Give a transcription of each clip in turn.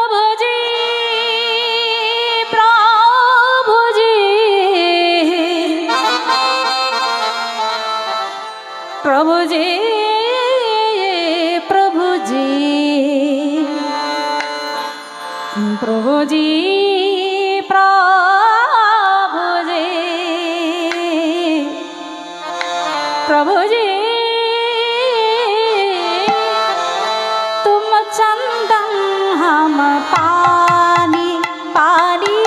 প্রভুজি প্রভুজি প্রভুজি প্রভুজি প্রভুজি প্রভুজি প্রভুজি तुम चंदन हम पानी पानी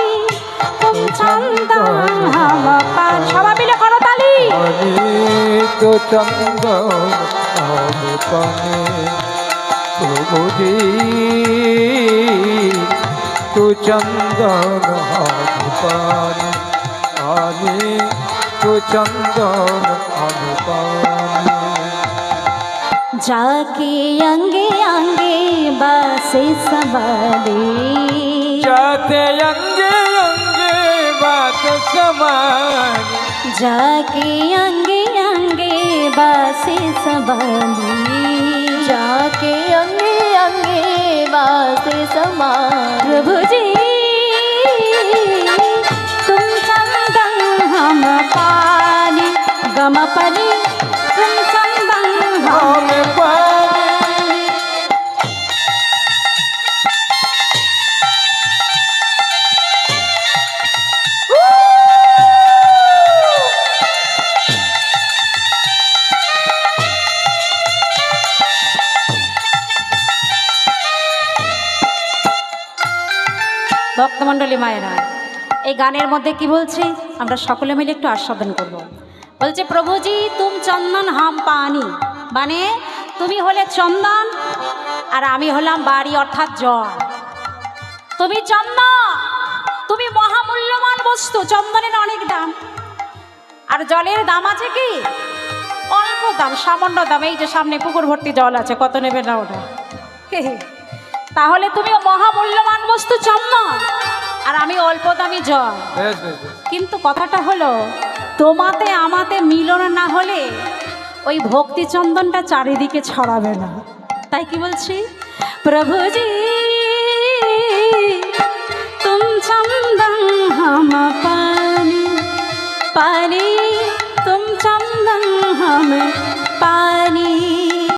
तुम चंदन हम पानी সবাই মিলে করতালি পানি তো চন্দন হবে পানি প্রভুজি তো চন্দন হবে পানি পানি তো চন্দন হবে পানি जाके अंगे अंगे बसे सबरी जाते अंगे अंगे बात समानी जाके अंगे अंगे बसे सबरी जाके अंगे अंगे बसे समानी प्रभु जी तुम चंदन हम पानी गम पनी तुम चंदन हम पानी ভক্তমণ্ডলী মায়েরা এই গানের মধ্যে কি বলছে আমরা সকলে মিলে একটু আস্বাদন করব। বলছে প্রভুজি তুম চন্দন হাম পানি, মানে তুমি হলে চন্দন আর আমি হলাম বাড়ি অর্থাৎ জল। তুমি চন্দন, তুমি মহামূল্যবান বস্তু, চন্দনের অনেক দাম আর জলের দাম আছে কি অল্প দাম, সামান্য দাম। এই যে সামনে পুকুর ভর্তি জল আছে, কত নেবে না ওটা। তাহলে তুমি মহামূল্যবান বস্তু চন্দন আর আমি অল্প দামি জল। কিন্তু কথাটা হলো তোমাতে আমাতে মিলন না হলে ওই ভক্তি চন্দনটা চারিদিকে ছড়াবে না। তাই কি বলছি প্রভুজি